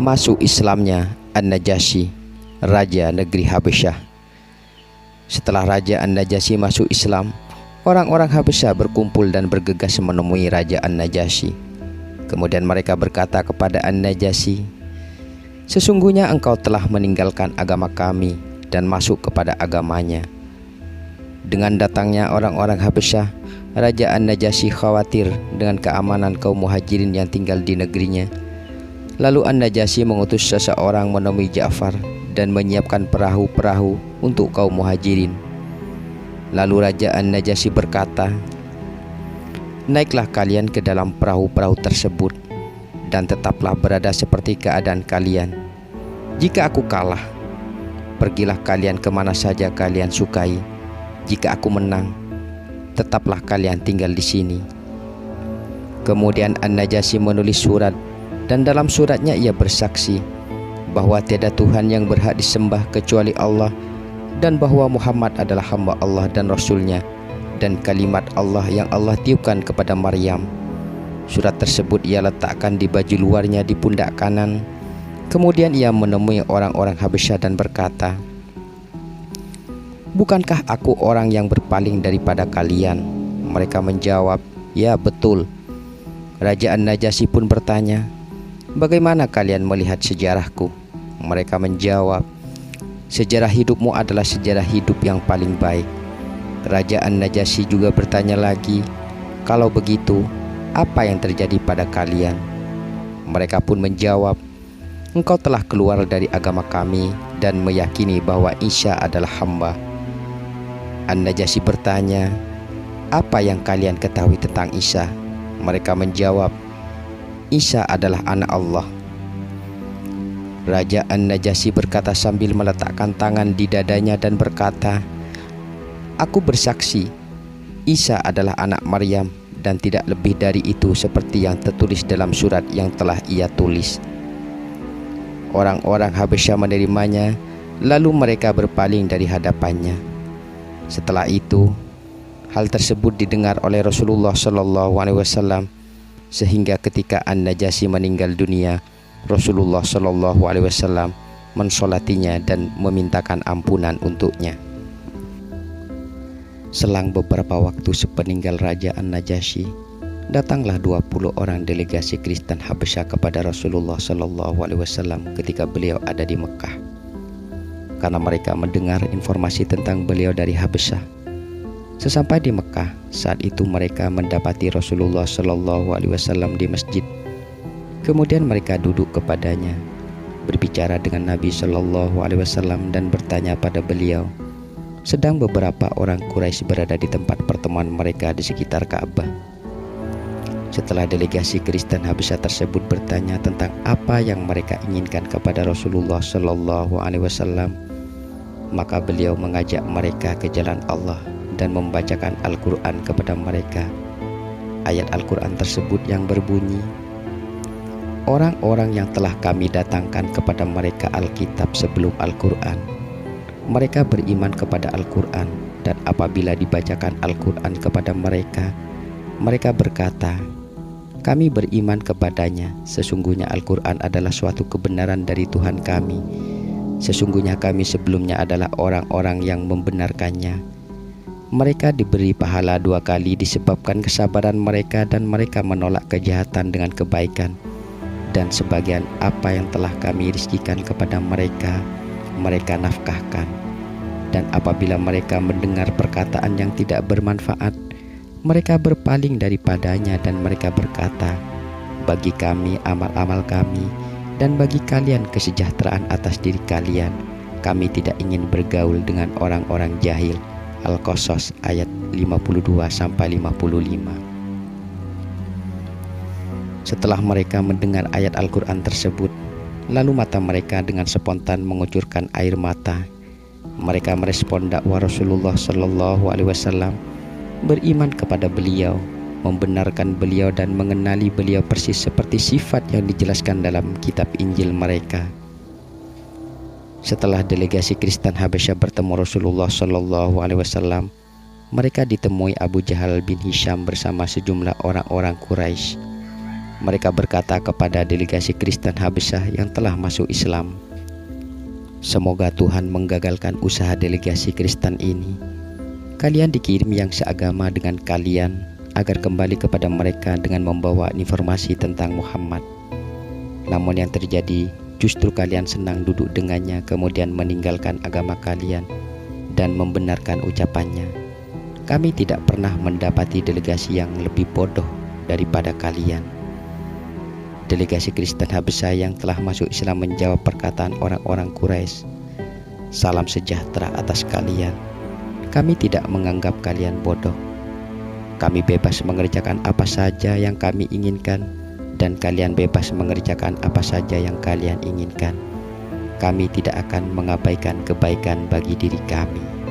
masuk Islamnya An-Najasyi, raja negeri Habasyah. Setelah Raja An-Najasyi masuk Islam, orang-orang Habasyah berkumpul dan bergegas menemui Raja An-Najasyi. Kemudian mereka berkata kepada An-Najasyi, "Sesungguhnya engkau telah meninggalkan agama kami dan masuk kepada agamanya." Dengan datangnya orang-orang Habasyah, Raja An-Najasyi khawatir dengan keamanan kaum muhajirin yang tinggal di negerinya. Lalu An-Najasyi mengutus seseorang menemui Ja'far dan menyiapkan perahu-perahu untuk kaum muhajirin. Lalu Raja An-Najasyi berkata, "Naiklah kalian ke dalam perahu-perahu tersebut dan tetaplah berada seperti keadaan kalian. Jika aku kalah, pergilah kalian kemana saja kalian sukai. Jika aku menang, tetaplah kalian tinggal di sini." Kemudian An-Najasyi menulis surat, dan dalam suratnya ia bersaksi bahwa tiada Tuhan yang berhak disembah kecuali Allah, dan bahwa Muhammad adalah hamba Allah dan Rasul-Nya, dan kalimat Allah yang Allah tiupkan kepada Maryam. Surat tersebut ia letakkan di baju luarnya di pundak kanan. Kemudian ia menemui orang-orang Habasyah dan berkata, "Bukankah aku orang yang berpaling daripada kalian?" Mereka menjawab, "Ya, betul." Raja An-Najasyi pun bertanya, "Bagaimana kalian melihat sejarahku?" Mereka menjawab, "Sejarah hidupmu adalah sejarah hidup yang paling baik." Raja An-Najasyi juga bertanya lagi, "Kalau begitu, apa yang terjadi pada kalian?" Mereka pun menjawab, "Engkau telah keluar dari agama kami dan meyakini bahwa Isa adalah hamba." An-Najasyi bertanya, "Apa yang kalian ketahui tentang Isa?" Mereka menjawab, "Isa adalah anak Allah." Raja An-Najasyi berkata sambil meletakkan tangan di dadanya dan berkata, "Aku bersaksi, Isa adalah anak Maryam dan tidak lebih dari itu seperti yang tertulis dalam surat yang telah ia tulis." Orang-orang Habasyah menerimanya, lalu mereka berpaling dari hadapannya. Setelah itu, hal tersebut didengar oleh Rasulullah SAW, sehingga ketika An-Najasyi meninggal dunia, Rasulullah SAW mensolatinya dan memintakan ampunan untuknya. Selang beberapa waktu sepeninggal Raja An-Najasyi, datanglah 20 orang delegasi Kristen Habasyah kepada Rasulullah SAW ketika beliau ada di Mekah. Karena mereka mendengar informasi tentang beliau dari Habasyah. Sesampai di Mekah, saat itu mereka mendapati Rasulullah SAW di masjid. Kemudian mereka duduk kepadanya, berbicara dengan Nabi SAW dan bertanya pada beliau. Sedang beberapa orang Quraisy berada di tempat pertemuan mereka di sekitar Ka'bah. Setelah delegasi Kristen Habasyah tersebut bertanya tentang apa yang mereka inginkan kepada Rasulullah SAW, maka beliau mengajak mereka ke jalan Allah dan membacakan Al-Quran kepada mereka. Ayat Al-Quran tersebut yang berbunyi, "Orang-orang yang telah kami datangkan kepada mereka Alkitab sebelum Al-Quran, mereka beriman kepada Al-Quran, dan apabila dibacakan Al-Quran kepada mereka, mereka berkata, kami beriman kepadanya. Sesungguhnya Al-Quran adalah suatu kebenaran dari Tuhan kami. Sesungguhnya kami sebelumnya adalah orang-orang yang membenarkannya. Mereka diberi pahala 2 kali disebabkan kesabaran mereka dan mereka menolak kejahatan dengan kebaikan. Dan sebagian apa yang telah kami rizkikan kepada mereka, mereka nafkahkan. Dan apabila mereka mendengar perkataan yang tidak bermanfaat, mereka berpaling daripadanya dan mereka berkata, bagi kami amal-amal kami, dan bagi kalian kesejahteraan atas diri kalian. Kami tidak ingin bergaul dengan orang-orang jahil." Al-Qasas ayat 52-55. Setelah mereka mendengar ayat Al-Quran tersebut, lalu mata mereka dengan spontan mengucurkan air mata. Mereka merespon dakwah Rasulullah SAW, beriman kepada beliau, membenarkan beliau dan mengenali beliau persis seperti sifat yang dijelaskan dalam kitab Injil mereka. Setelah delegasi Kristen Habasyah bertemu Rasulullah SAW, mereka ditemui Abu Jahal bin Hisham bersama sejumlah orang-orang Quraisy. Mereka berkata kepada delegasi Kristen Habesyah yang telah masuk Islam, "Semoga Tuhan menggagalkan usaha delegasi Kristen ini. Kalian dikirim yang seagama dengan kalian agar kembali kepada mereka dengan membawa informasi tentang Muhammad. Namun yang terjadi, justru kalian senang duduk dengannya kemudian meninggalkan agama kalian dan membenarkan ucapannya. Kami tidak pernah mendapati delegasi yang lebih bodoh daripada kalian." Delegasi Kristen Habesyah yang telah masuk Islam menjawab perkataan orang-orang Quraisy, "Salam sejahtera atas kalian. Kami tidak menganggap kalian bodoh. Kami bebas mengerjakan apa saja yang kami inginkan, dan kalian bebas mengerjakan apa saja yang kalian inginkan. Kami tidak akan mengabaikan kebaikan bagi diri kami."